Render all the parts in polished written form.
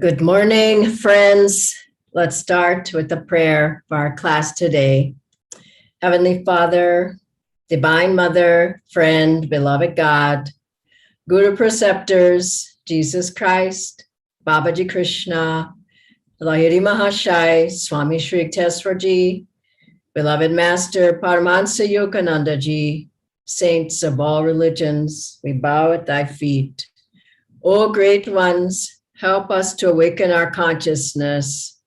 Good morning, friends. Let's start with the prayer for our class today. Heavenly Father, Divine Mother, friend, beloved God, Guru Preceptors, Jesus Christ, Babaji Krishna, Lahiri Mahashai, Swami Shri Yukteswarji, beloved Master Paramahansa Yogananda Ji, saints of all religions, we bow at thy feet. O great ones, help us to awaken our consciousness.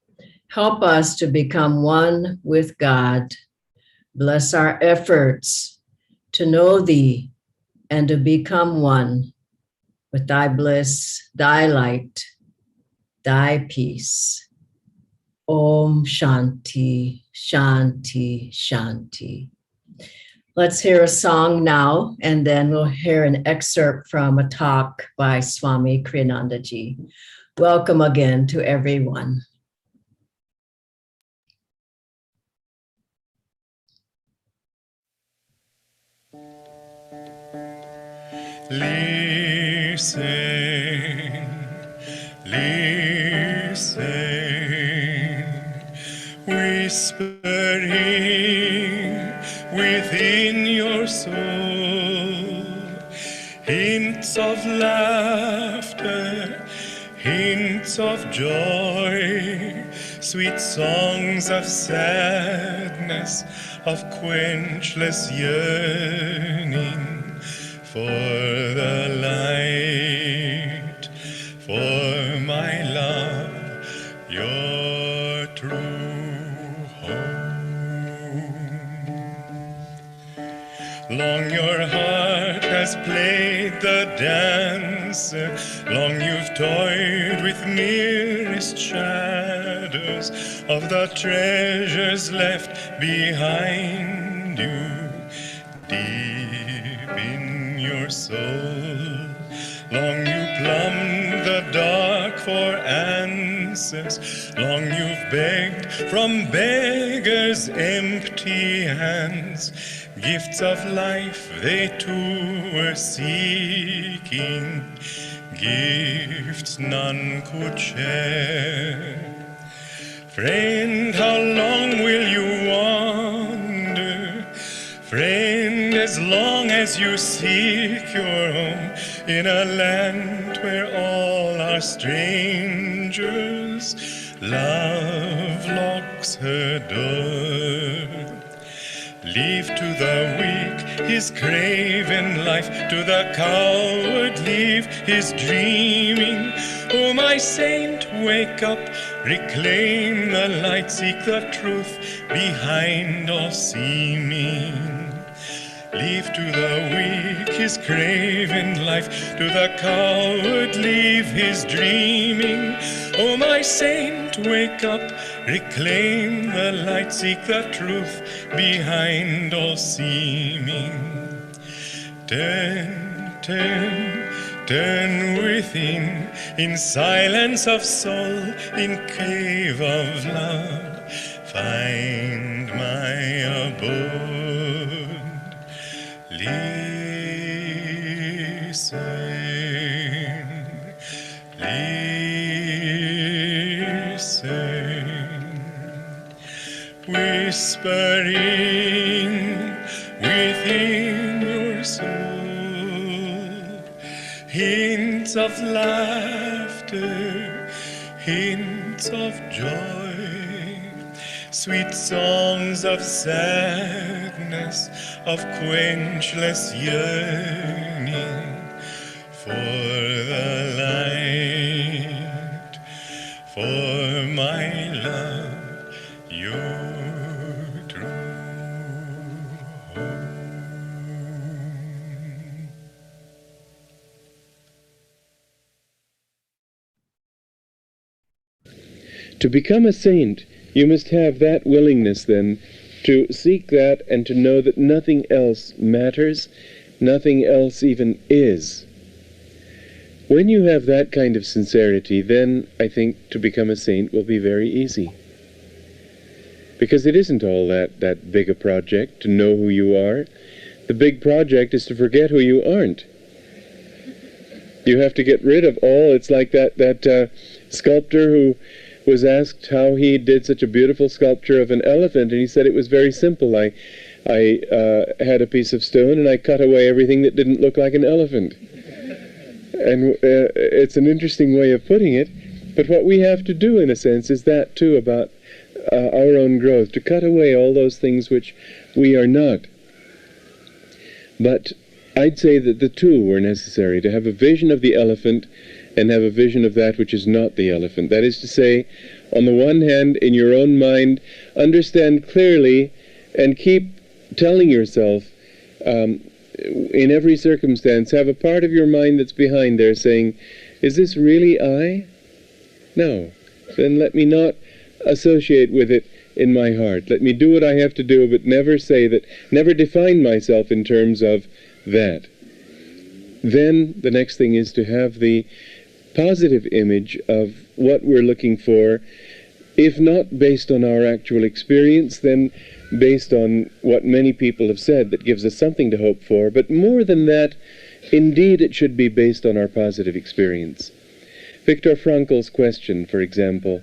Help us to become one with God. Bless our efforts to know thee and to become one with thy bliss, thy light, thy peace. Om Shanti, Shanti, Shanti. Let's hear a song now, and then we'll hear an excerpt from a talk by Swami Kriyananda Ji. Welcome again to everyone. Listen, listen, whispering within your soul, hints of laughter, hints of joy, sweet songs of sadness, of quenchless yearning for the light, for my love, your true home. Long your heart has played the dance, long you've toyed with merest shadows of the treasures left behind you, deep in your soul. Long you plumbed the dark for answers, long you've begged from beggars' empty hands, gifts of life they too were seeking, gifts none could share. Friend, how long will you wander? Friend, as long as you seek your home in a land where all are strangers, love locks her door. Leave to the weak his craven life, to the coward leave his dreaming. Oh, my saint, wake up, reclaim the light, seek the truth behind all seeming. Leave to the weak his craven life, to the coward leave his dreaming. Oh, my saint, wake up, reclaim the light, seek the truth behind all seeming. Turn, turn, turn within, in silence of soul, in cave of love, find my abode. Listen, listen, whispering within your soul, hints of laughter, hints of joy, sweet songs of sadness, of quenchless yearning for the light, for my love, your true home. To become a saint, you must have that willingness then to seek that and to know that nothing else matters, nothing else even is. When you have that kind of sincerity, then I think to become a saint will be very easy. Because it isn't all that big a project to know who you are. The big project is to forget who you aren't. You have to get rid of all, it's like that sculptor who was asked how he did such a beautiful sculpture of an elephant, and he said it was very simple. I had a piece of stone and I cut away everything that didn't look like an elephant. And it's an interesting way of putting it, but what we have to do, in a sense, is that too about our own growth, to cut away all those things which we are not. But I'd say that the two were necessary, to have a vision of the elephant and have a vision of that which is not the elephant. That is to say, on the one hand, in your own mind, understand clearly and keep telling yourself, in every circumstance, have a part of your mind that's behind there saying, is this really I? No. Then let me not associate with it in my heart. Let me do what I have to do, but never say that, never define myself in terms of that. Then the next thing is to have the positive image of what we're looking for, if not based on our actual experience, then based on what many people have said that gives us something to hope for. But more than that, indeed it should be based on our positive experience. Viktor Frankl's question, for example,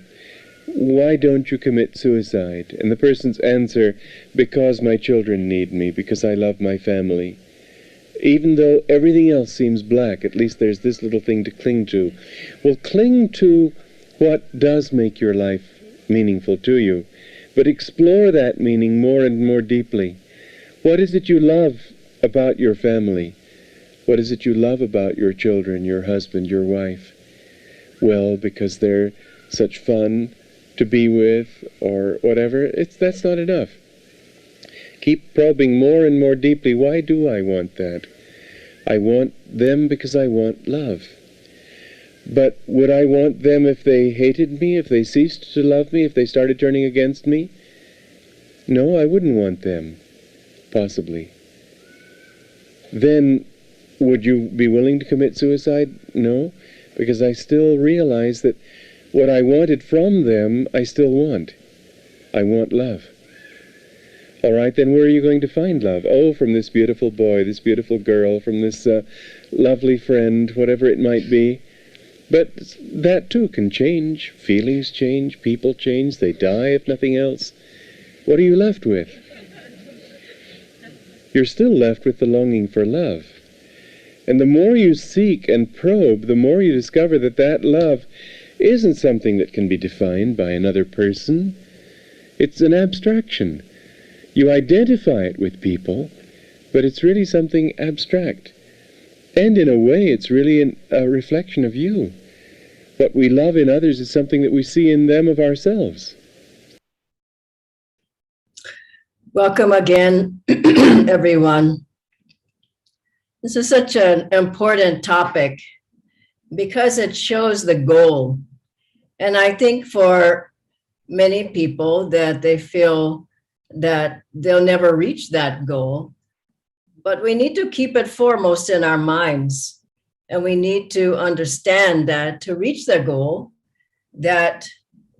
why don't you commit suicide? And the person's answer, because my children need me, because I love my family. Even though everything else seems black, at least there's this little thing to cling to. Well, cling to what does make your life meaningful to you, but explore that meaning more and more deeply. What is it you love about your family? What is it you love about your children, your husband, your wife? Well, because they're such fun to be with, or whatever. That's not enough. Keep probing more and more deeply. Why do I want that? I want them because I want love. But would I want them if they hated me, if they ceased to love me, if they started turning against me? No, I wouldn't want them, possibly. Then would you be willing to commit suicide? No, because I still realize that what I wanted from them, I still want. I want love. All right, then where are you going to find love? Oh, from this beautiful boy, this beautiful girl, from this lovely friend, whatever it might be. But that too can change. Feelings change, people change, they die if nothing else. What are you left with? You're still left with the longing for love. And the more you seek and probe, the more you discover that that love isn't something that can be defined by another person. It's an abstraction. You identify it with people, but it's really something abstract. And in a way, it's really a reflection of you. What we love in others is something that we see in them of ourselves. Welcome again, everyone. This is such an important topic because it shows the goal. And I think for many people that they feel that they'll never reach that goal, but we need to keep it foremost in our minds. And we need to understand that to reach the goal, that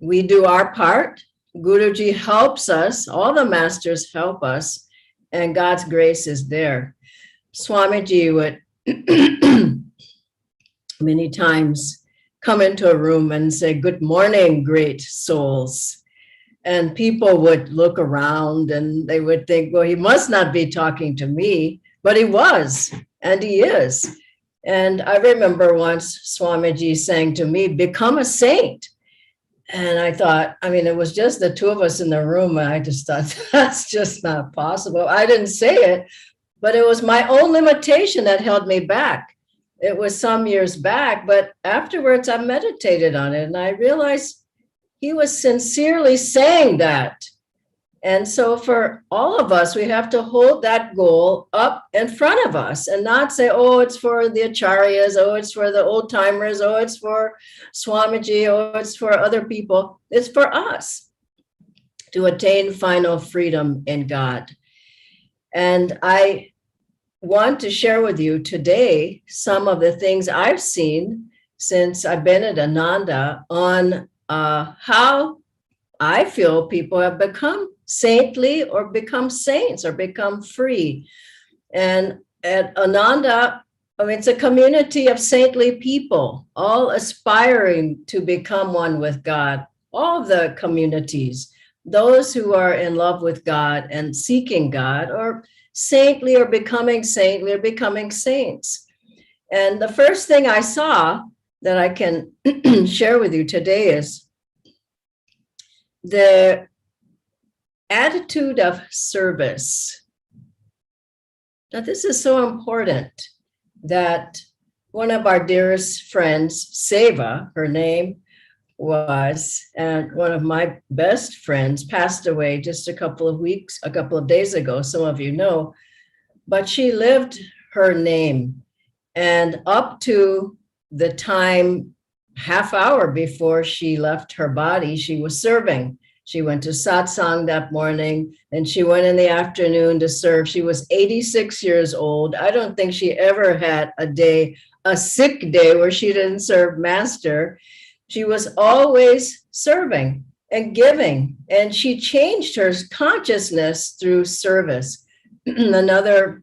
we do our part. Guruji helps us, all the masters help us, and God's grace is there. Swamiji would many times come into a room and say, "Good morning, great souls." And people would look around and they would think, well, he must not be talking to me, but he was, and he is. And I remember once Swamiji saying to me, "Become a saint." And I thought, I mean, it was just the two of us in the room. And I just thought, that's just not possible. I didn't say it, but it was my own limitation that held me back. It was some years back, but afterwards I meditated on it and I realized he was sincerely saying that. And so for all of us, we have to hold that goal up in front of us and not say, oh, it's for the acharyas, oh, it's for the old timers, oh, it's for Swamiji, oh, it's for other people. It's for us to attain final freedom in God. And I want to share with you today some of the things I've seen since I've been at Ananda on how I feel people have become saintly or become saints or become free. And at Ananda, I mean, it's a community of saintly people, all aspiring to become one with God. All the communities, those who are in love with God and seeking God, or saintly or becoming saints. And the first thing I saw that I can share with you today is the attitude of service. Now, this is so important that one of our dearest friends, Seva, her name was, and one of my best friends passed away just a couple of days ago, some of you know, but she lived her name. And up to the time, half hour before she left her body, she was serving. She went to satsang that morning, and she went in the afternoon to serve. She was 86 years old. I don't think she ever had a sick day where she didn't serve Master. She was always serving and giving, and she changed her consciousness through service. Another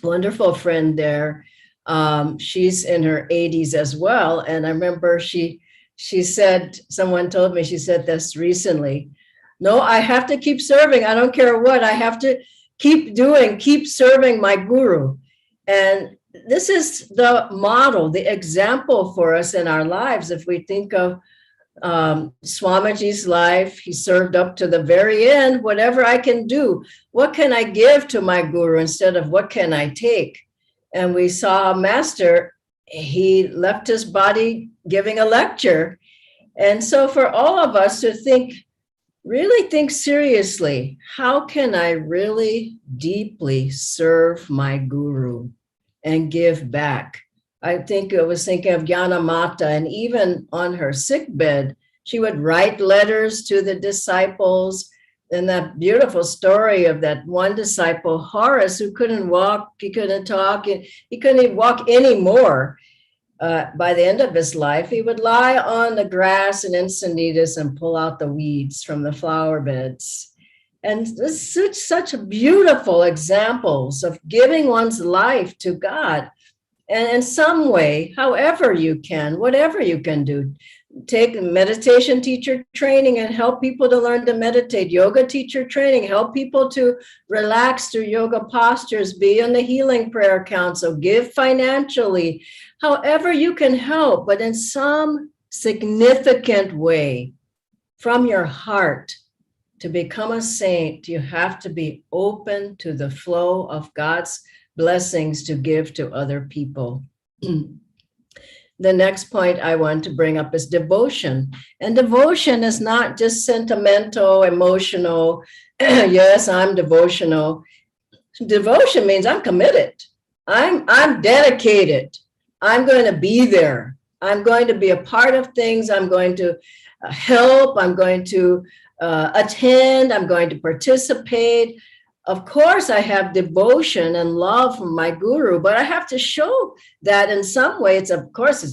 wonderful friend there, she's in her 80s as well. And I remember she said, someone told me, she said this recently, no, I have to keep serving. I don't care what, I have to keep serving my guru. And this is the model, the example for us in our lives. If we think of Swamiji's life, he served up to the very end. Whatever I can do, what can I give to my guru instead of what can I take? And we saw Master, he left his body giving a lecture. And so for all of us to really think seriously, how can I really deeply serve my guru and give back? I was thinking of Jnana Mata, and even on her sick bed, she would write letters to the disciples. And that beautiful story of that one disciple, Horace, who couldn't walk, he couldn't talk, he couldn't even walk anymore. By the end of his life, he would lie on the grass in Encinitas and pull out the weeds from the flower beds. And this is such beautiful examples of giving one's life to God. And in some way, however you can, whatever you can do, take meditation teacher training and help people to learn to meditate, yoga teacher training, help people to relax through yoga postures, be on the healing prayer council, give financially, however you can help, but in some significant way from your heart. To become a saint, you have to be open to the flow of God's blessings to give to other people. The next point I want to bring up is devotion. And devotion is not just sentimental, emotional. Yes, I'm devotional. Devotion means I'm committed. I'm dedicated. I'm going to be there. I'm going to be a part of things. I'm going to help. I'm going to attend. I'm going to participate. Of course, I have devotion and love for my guru, but I have to show that in some way. It's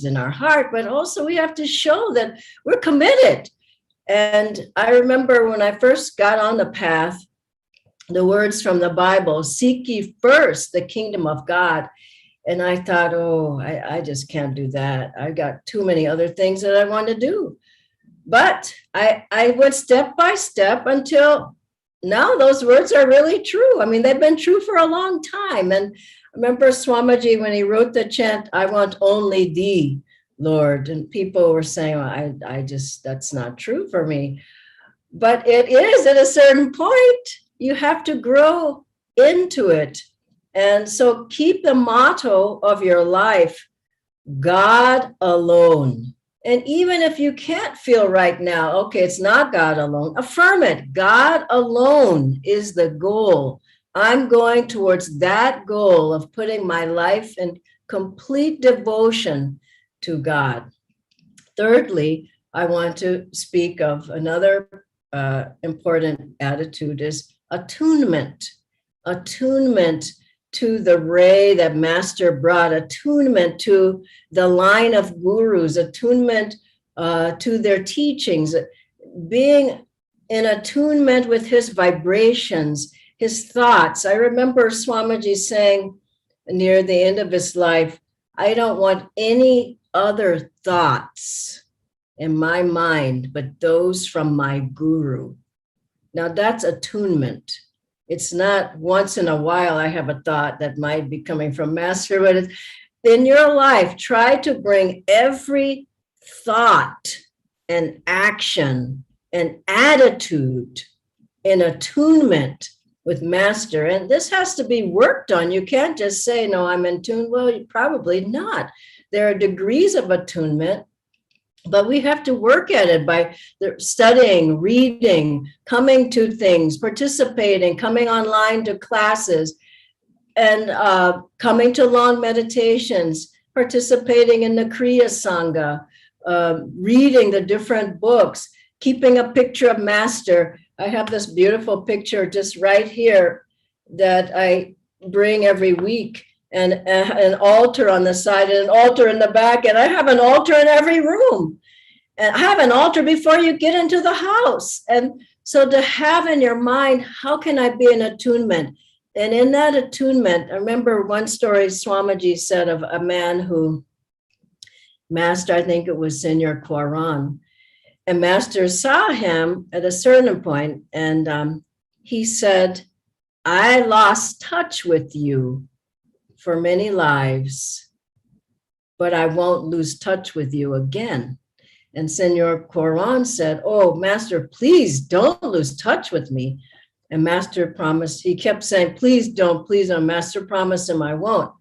in our heart, but also we have to show that we're committed. And I remember when I first got on the path, the words from the Bible, seek ye first the kingdom of God. And I thought, I just can't do that. I got too many other things that I want to do. But I went step by step until now those words are really true. I mean, they've been true for a long time. And I remember Swamiji, when he wrote the chant, I want only thee, Lord. And people were saying, well, that's not true for me. But it is at a certain point. You have to grow into it. And so keep the motto of your life, God alone. And even if you can't feel right now, okay, it's not God alone, affirm it. God alone is the goal. I'm going towards that goal of putting my life in complete devotion to God. Thirdly, I want to speak of another important attitude is attunement. Attunement to the ray that Master brought, attunement to the line of gurus, attunement to their teachings, being in attunement with his vibrations, his thoughts. I remember Swamiji saying near the end of his life, I don't want any other thoughts in my mind but those from my guru. Now that's attunement. It's not once in a while I have a thought that might be coming from master, but it's in your life, try to bring every thought and action and attitude in attunement with master. And this has to be worked on. You can't just say, no, I'm in tune. Well, probably not. There are degrees of attunement, but we have to work at it by studying, reading, coming to things, participating, coming online to classes, and coming to long meditations, participating in the Kriya Sangha, reading the different books, keeping a picture of master. I have this beautiful picture just right here that I bring every week, and an altar on the side and an altar in the back. And I have an altar in every room. And I have an altar before you get into the house. And so to have in your mind, how can I be in attunement? And in that attunement, I remember one story Swamiji said of a man who, Master, I think it was Senor Kwaran, and Master saw him at a certain point, and he said, I lost touch with you for many lives, but I won't lose touch with you again. And Senor Kwaran said, oh, Master, please don't lose touch with me. And Master promised, he kept saying, please don't, Master promised him I won't.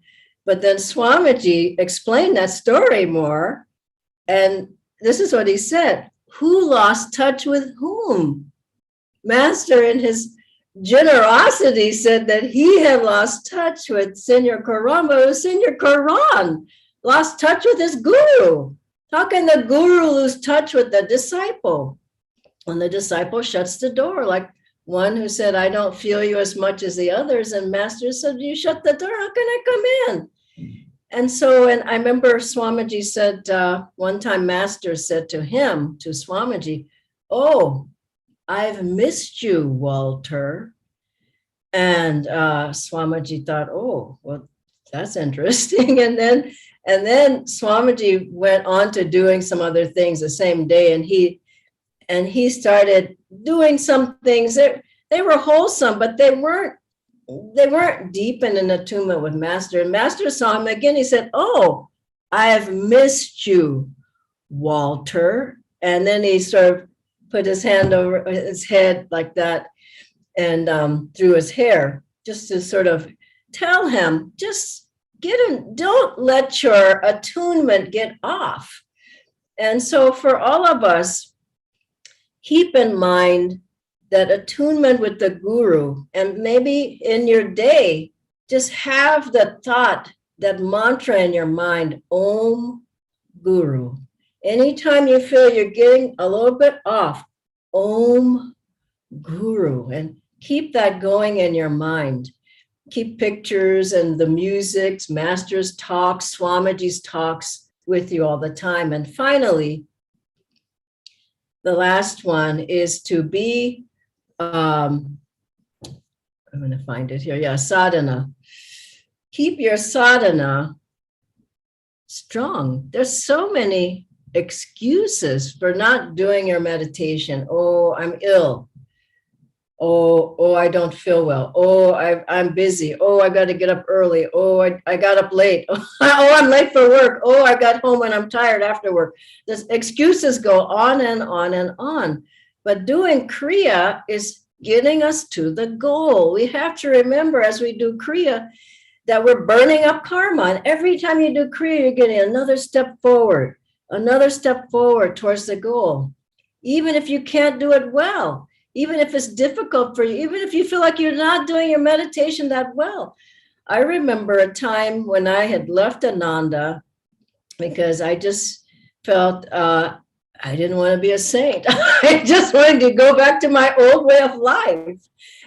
But then Swamiji explained that story more. And this is what he said, who lost touch with whom? Master in his generosity said that he had lost touch with Senor Quran, but it was Senor Quran lost touch with his guru. How can the guru lose touch with the disciple? When the disciple shuts the door, like one who said, I don't feel you as much as the others. And Master said, you shut the door, how can I come in? And so, and I remember Swamiji said, one time Master said to him, to Swamiji, oh, I've missed you, Walter. And Swamiji thought, oh, well, that's interesting. And then Swamiji went on to doing some other things the same day. And he started doing some things that they were wholesome, but they weren't deep in an attunement with Master. And Master saw him again. He said, oh, I have missed you, Walter. And then he sort of put his hand over his head like that and through his hair, just to sort of tell him, just don't let your attunement get off. And so for all of us, keep in mind that attunement with the guru, and maybe in your day, just have the thought, that mantra in your mind, Om Guru. Anytime you feel you're getting a little bit off, Om Guru, and keep that going in your mind. Keep pictures and the music, Master's talks, Swamiji's talks with you all the time. And finally, the last one is to be, I'm going to find it here. Yeah, sadhana. Keep your sadhana strong. There's so many excuses for not doing your meditation. Oh, I'm ill. Oh, I don't feel well. Oh, I'm busy. Oh, I got to get up early. Oh, I got up late. Oh, I'm late for work. Oh, I got home and I'm tired after work. The excuses go on and on and on. But doing Kriya is getting us to the goal. We have to remember as we do Kriya that we're burning up karma. And every time you do Kriya, you're getting another step forward towards the goal. Even if you can't do it well, even if it's difficult for you, even if you feel like you're not doing your meditation that well. I remember a time when I had left Ananda because I just felt I didn't want to be a saint. I just wanted to go back to my old way of life.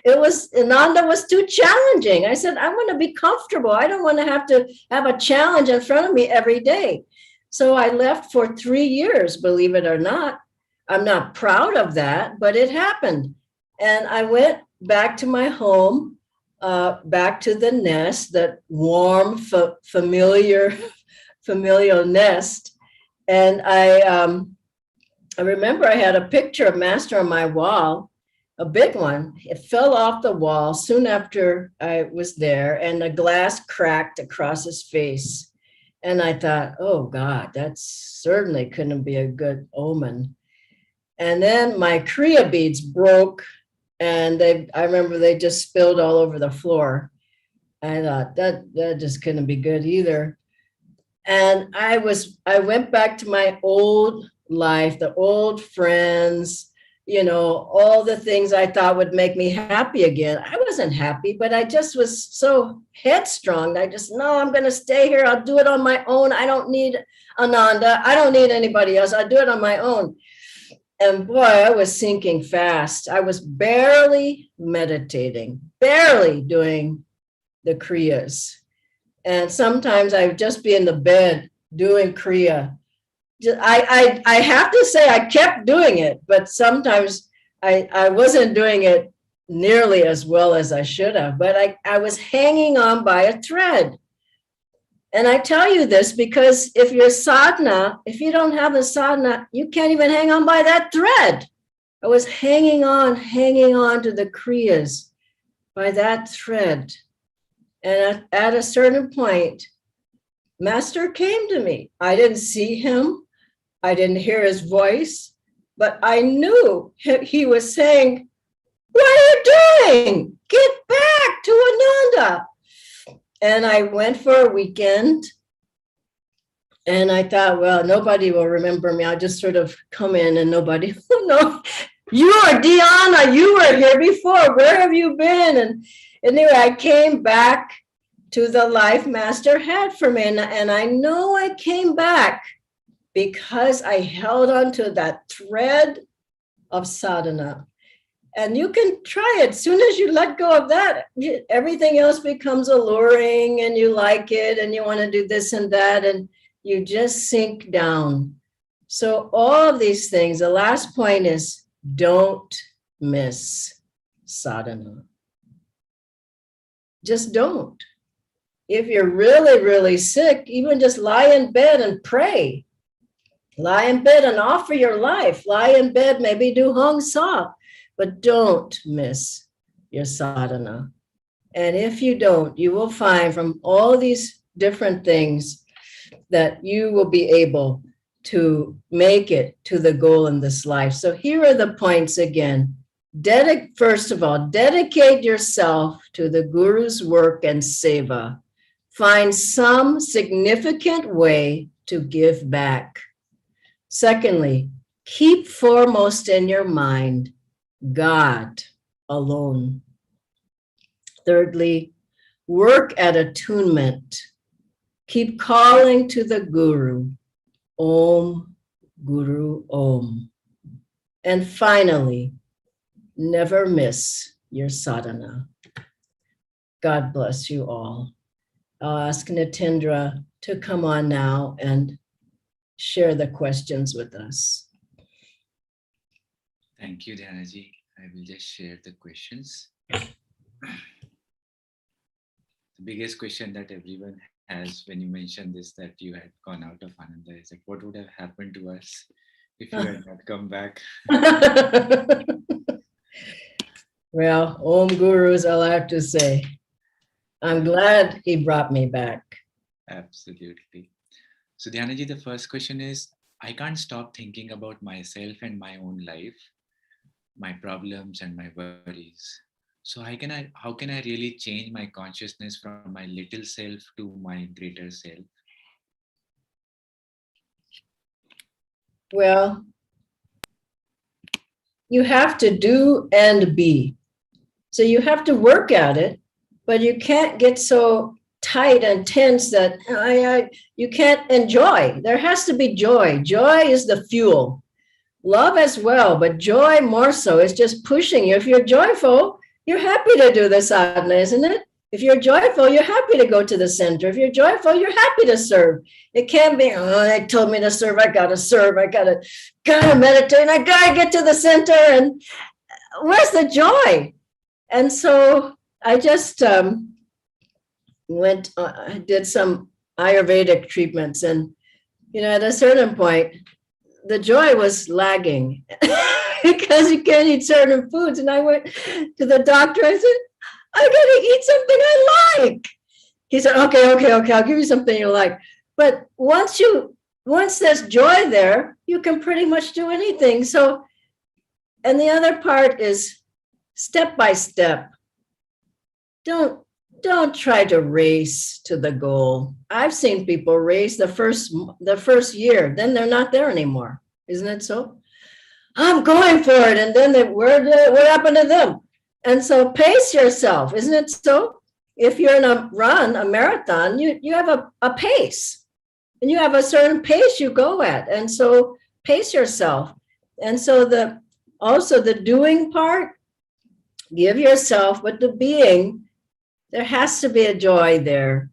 Ananda was too challenging. I said, I want to be comfortable. I don't want to have a challenge in front of me every day. So I left for 3 years, believe it or not. I'm not proud of that, but it happened. And I went back to my home, back to the nest, that warm, familiar familial nest. And I remember I had a picture of Master on my wall, a big one. It fell off the wall soon after I was there, and the glass cracked across his face. And I thought, oh God, that certainly couldn't be a good omen. And then my Kriya beads broke, and I remember they just spilled all over the floor. I thought that just couldn't be good either. And I went back to my old life, the old friends, all the things I thought would make me happy again. I wasn't happy, but I just was so headstrong. I just, no, I'm going to stay here. I'll do it on my own. I don't need Ananda. I don't need anybody else. I'll do it on my own. And boy, I was sinking fast. I was barely meditating, barely doing the Kriyas. And sometimes I would just be in the bed doing Kriya. I have to say I kept doing it, but sometimes I wasn't doing it nearly as well as I should have, but I was hanging on by a thread. And I tell you this because if you're sadhana, if you don't have a sadhana, you can't even hang on by that thread. I was hanging on to the Kriyas by that thread. And at a certain point, Master came to me. I didn't see him. I didn't hear his voice, but I knew he was saying, what are you doing? Get back to Ananda. And I went for a weekend, and I thought, well, nobody will remember me. I'll just sort of come in and nobody will know. You are Dhyana. You were here before. Where have you been? And anyway, I came back to the life Master had for me. And I know I came back because I held on to that thread of sadhana. And you can try it. As soon as you let go of that, everything else becomes alluring and you like it and you want to do this and that and you just sink down. So all of these things, the last point is don't miss sadhana. Just don't. If you're really, really sick, even just lie in bed and pray. Lie in bed and offer your life. Lie in bed, maybe do Hong Sa. But don't miss your sadhana. And if you don't, you will find from all these different things that you will be able to make it to the goal in this life. So here are the points again. First of all, dedicate yourself to the Guru's work and seva. Find some significant way to give back. Secondly, keep foremost in your mind God alone. Thirdly, work at attunement. Keep calling to the Guru. Om, Guru, Om. And finally, never miss your sadhana. God bless you all. I'll ask Nitendra to come on now and share the questions with us. Thank you, Dhyanaji. I will just share the questions. The biggest question that everyone has when you mentioned this, that you had gone out of Ananda, is like, what would have happened to us if you had not come back? Well, Om Guru is all I have to say. I'm glad he brought me back. Absolutely. So Dhyanaji, the first question is, I can't stop thinking about myself and my own life, my problems and my worries. So how can I really change my consciousness from my little self to my greater self? Well, you have to do and be. So you have to work at it, but you can't get so tight and tense that you can't enjoy. There has to be joy. Joy is the fuel. Love as well, but joy more so. It's just pushing you. If you're joyful, you're happy to do the sadhana, isn't it? If you're joyful, you're happy to go to the center. If you're joyful, you're happy to serve. It can't be, oh, they told me to serve. I gotta serve. I gotta meditate. I gotta get to the center. And where's the joy? And so I just I did some Ayurvedic treatments. And, at a certain point, the joy was lagging because you can't eat certain foods. And I went to the doctor. I said, I got to eat something I like. He said, okay, I'll give you something you like. But once there's joy there, you can pretty much do anything. So, and the other part is step by step. Don't try to race to the goal. I've seen people race the first year, then they're not there anymore. Isn't it so? I'm going for it. And then what happened to them? And so pace yourself. Isn't it so? If you're in a marathon, you have a pace, and you have a certain pace you go at. And so pace yourself. And so also the doing part, give yourself, but the being, there has to be a joy there.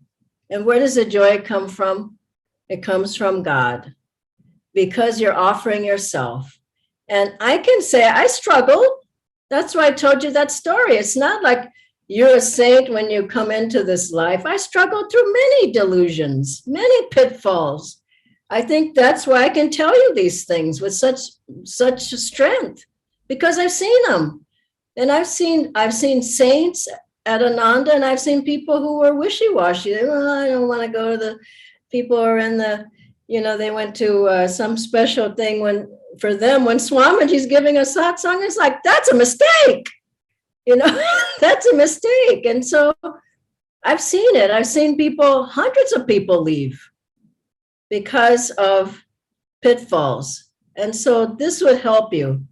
And where does the joy come from? It comes from God, because you're offering yourself. And I can say I struggled. That's why I told you that story. It's not like you're a saint when you come into this life. I struggled through many delusions, many pitfalls. I think that's why I can tell you these things with such strength, because I've seen them. And I've seen saints at Ananda, and I've seen people who were wishy-washy. I don't want to go to the people who are in the, they went to some special thing for them when Swamiji's giving a satsang. It's like, that's a mistake. That's a mistake. And so I've seen it. I've seen hundreds of people leave because of pitfalls. And so this would help you.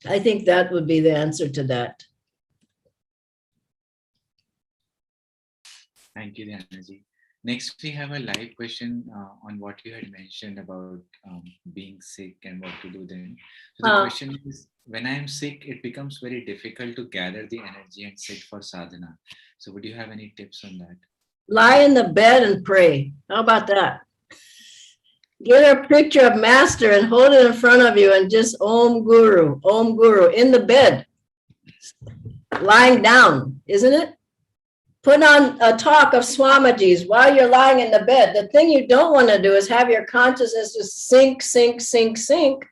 I think that would be the answer to that. Thank you, Dhyanaji. Next, we have a live question on what you had mentioned about being sick and what to do then. So the question is, when I am sick, it becomes very difficult to gather the energy and sit for sadhana. So would you have any tips on that? Lie in the bed and pray. How about that? Get a picture of Master and hold it in front of you and just Om Guru in the bed, lying down, isn't it? Put on a talk of Swamiji's while you're lying in the bed. The thing you don't want to do is have your consciousness just sink.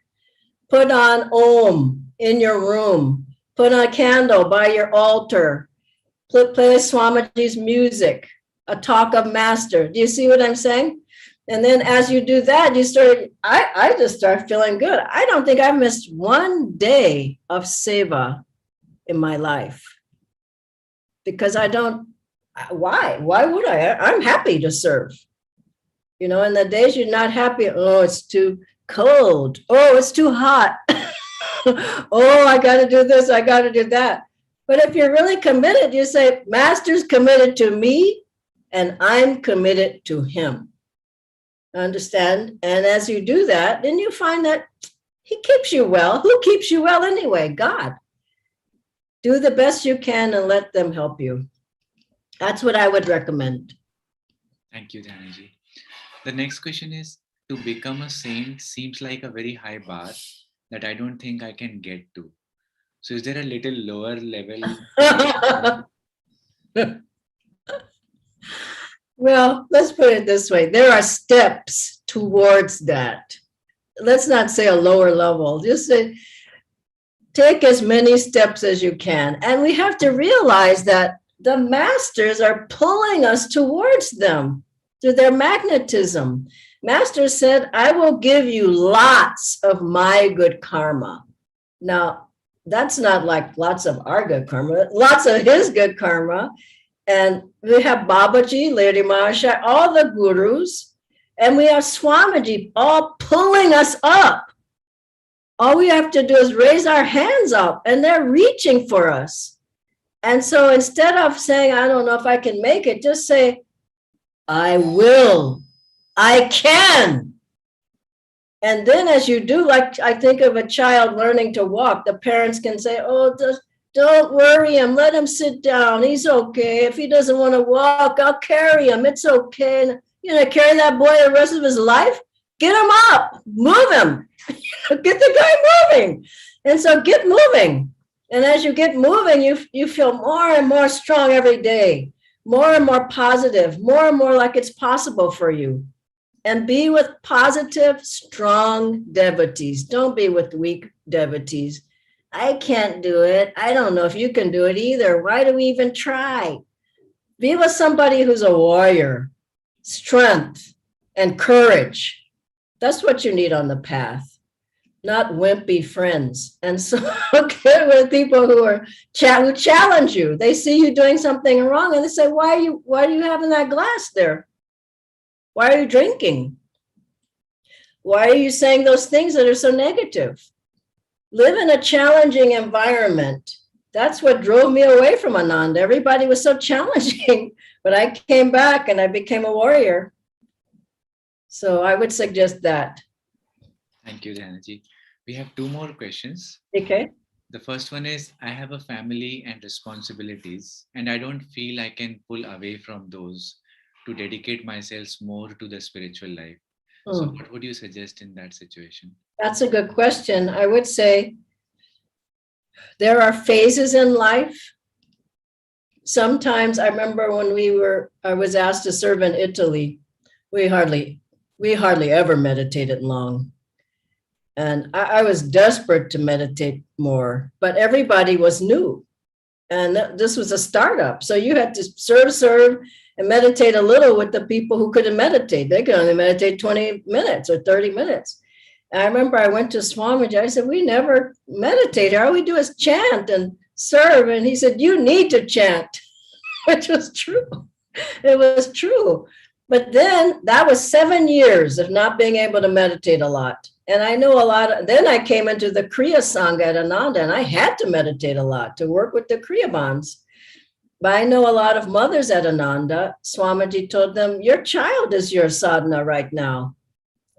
Put on Om in your room. Put on a candle by your altar. Play Swamiji's music, a talk of Master. Do you see what I'm saying? And then as you do that, I just start feeling good. I don't think I've missed one day of seva in my life, because I don't. Why would I? I'm happy to serve. And the days you're not happy, oh, it's too cold. Oh, it's too hot. Oh, I got to do this. I got to do that. But if you're really committed, you say, Master's committed to me and I'm committed to him. Understand? And as you do that, then you find that he keeps you well. Who keeps you well anyway? God. Do the best you can and let them help you. That's what I would recommend. Thank you, Dhyanaji. The next question is, to become a saint seems like a very high bar that I don't think I can get to. So is there a little lower level? Well, let's put it this way. There are steps towards that. Let's not say a lower level. Just say, take as many steps as you can. And we have to realize that the masters are pulling us towards them through their magnetism. Master said, I will give you lots of my good karma. Now, that's not like lots of our good karma, lots of his good karma. And we have Babaji, Lady Mahashaya, all the gurus, and we have Swamiji all pulling us up. All we have to do is raise our hands up, and they're reaching for us. And so instead of saying, I don't know if I can make it, just say, I will, I can. And then as you do, like I think of a child learning to walk, the parents can say, oh, just don't worry him, let him sit down, he's okay. If he doesn't want to walk, I'll carry him, it's okay. And, carry that boy the rest of his life? Get him up, move him, get the guy moving. And so get moving. And as you get moving, you feel more and more strong every day. more and more positive, more and more like it's possible for you. And be with positive, strong devotees. Don't be with weak devotees. I can't do it. I don't know if you can do it either. Why do we even try? Be with somebody who's a warrior, strength and courage. That's what you need on the path, not wimpy friends. And so get with people who challenge you. They see you doing something wrong and they say, why are you having that glass there? Why are you drinking? Why are you saying those things that are so negative? Live in a challenging environment. That's what drove me away from Ananda. Everybody was so challenging, but I came back and I became a warrior. So I would suggest that. Thank you, Dhyanaji. We have two more questions. Okay. The first one is, I have a family and responsibilities, and I don't feel I can pull away from those to dedicate myself more to the spiritual life. So what would you suggest in that situation? That's a good question. I would say there are phases in life. Sometimes I remember when I was asked to serve in Italy, we hardly ever meditated long. And I was desperate to meditate more, but everybody was new. And this was a startup. So you had to serve, and meditate a little with the people who couldn't meditate. They could only meditate 20 minutes or 30 minutes. And I remember I went to Swamiji. I said, we never meditate. All we do is chant and serve. And he said, you need to chant, which was true. It was true. But then that was 7 years of not being able to meditate a lot. And I know then I came into the Kriya Sangha at Ananda, and I had to meditate a lot to work with the Kriya Bonds. But I know a lot of mothers at Ananda. Swamiji told them, your child is your sadhana right now.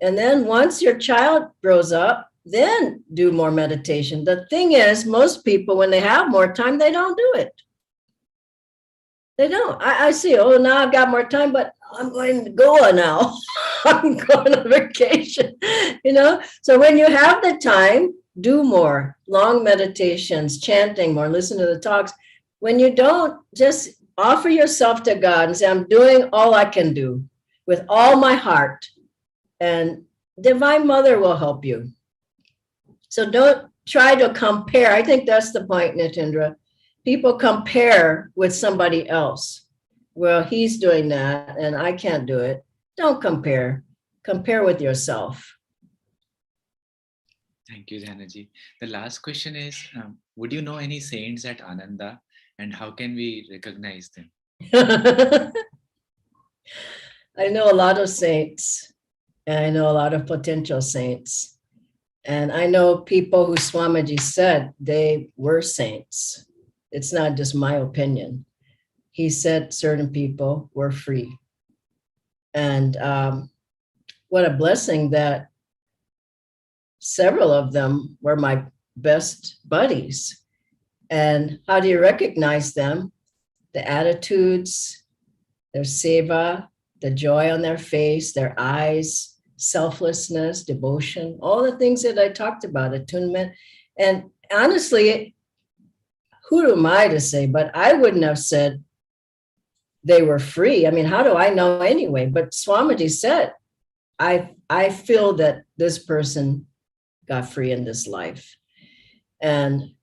And then once your child grows up, then do more meditation. The thing is, most people, when they have more time, they don't do it. They don't. I see, now I've got more time, but I'm going to Goa now. I'm going on vacation, So when you have the time, do more long meditations, chanting more, listen to the talks. When you don't, just offer yourself to God and say, I'm doing all I can do with all my heart. And Divine Mother will help you. So don't try to compare. I think that's the point, Nitendra. People compare with somebody else. Well, he's doing that and I can't do it. Don't compare. Compare with yourself. Thank you, Dhyanaji. The last question is, would you know any saints at Ananda, and how can we recognize them? I know a lot of saints, and I know a lot of potential saints. And I know people who Swamiji said they were saints. It's not just my opinion. He said certain people were free. And what a blessing that several of them were my best buddies. And how do you recognize them? The attitudes, their seva, the joy on their face, their eyes, selflessness, devotion, all the things that I talked about, attunement. And honestly, who am I to say? But I wouldn't have said they were free. I mean, how do I know anyway? But Swamiji said, I feel that this person got free in this life. And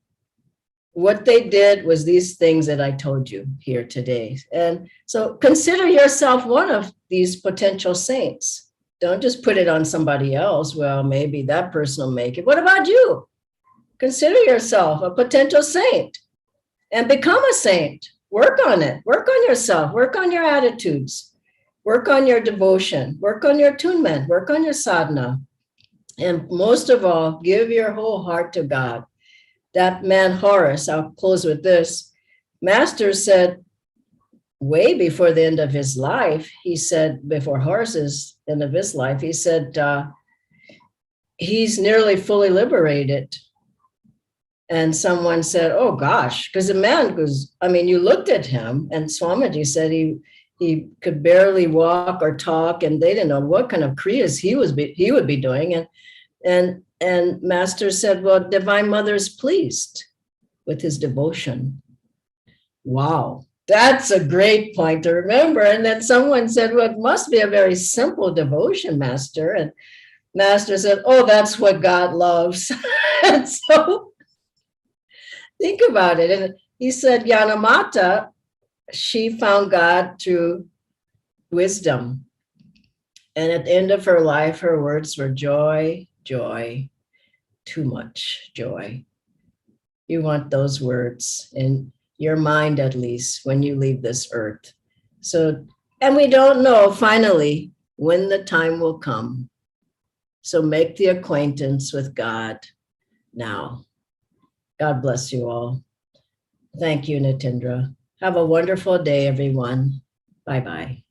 what they did was these things that I told you here today. And so consider yourself one of these potential saints. Don't just put it on somebody else. Well, maybe that person will make it. What about you? Consider yourself a potential saint and become a saint. Work on it. Work on yourself. Work on your attitudes. Work on your devotion. Work on your attunement. Work on your sadhana. And most of all, give your whole heart to God. That man Horace, I'll close with this. Master said way before the end of his life, he said, before Horace's end of his life, he said, he's nearly fully liberated. And someone said, oh gosh, because the man goes, I mean, you looked at him and Swamiji said he could barely walk or talk, and they didn't know what kind of kriyas he would be doing. And Master said, well, Divine Mother is pleased with his devotion. Wow. That's a great point to remember. And then someone said, well, it must be a very simple devotion, Master. And Master said, oh, that's what God loves. And so think about it. And he said, Yanamata, she found God through wisdom. And at the end of her life, her words were joy, joy, too much joy. You want those words in your mind, at least, when you leave this earth. So, and we don't know finally when the time will come. So make the acquaintance with God now. God bless you all. Thank you, Nitendra. Have a wonderful day, everyone. Bye-bye.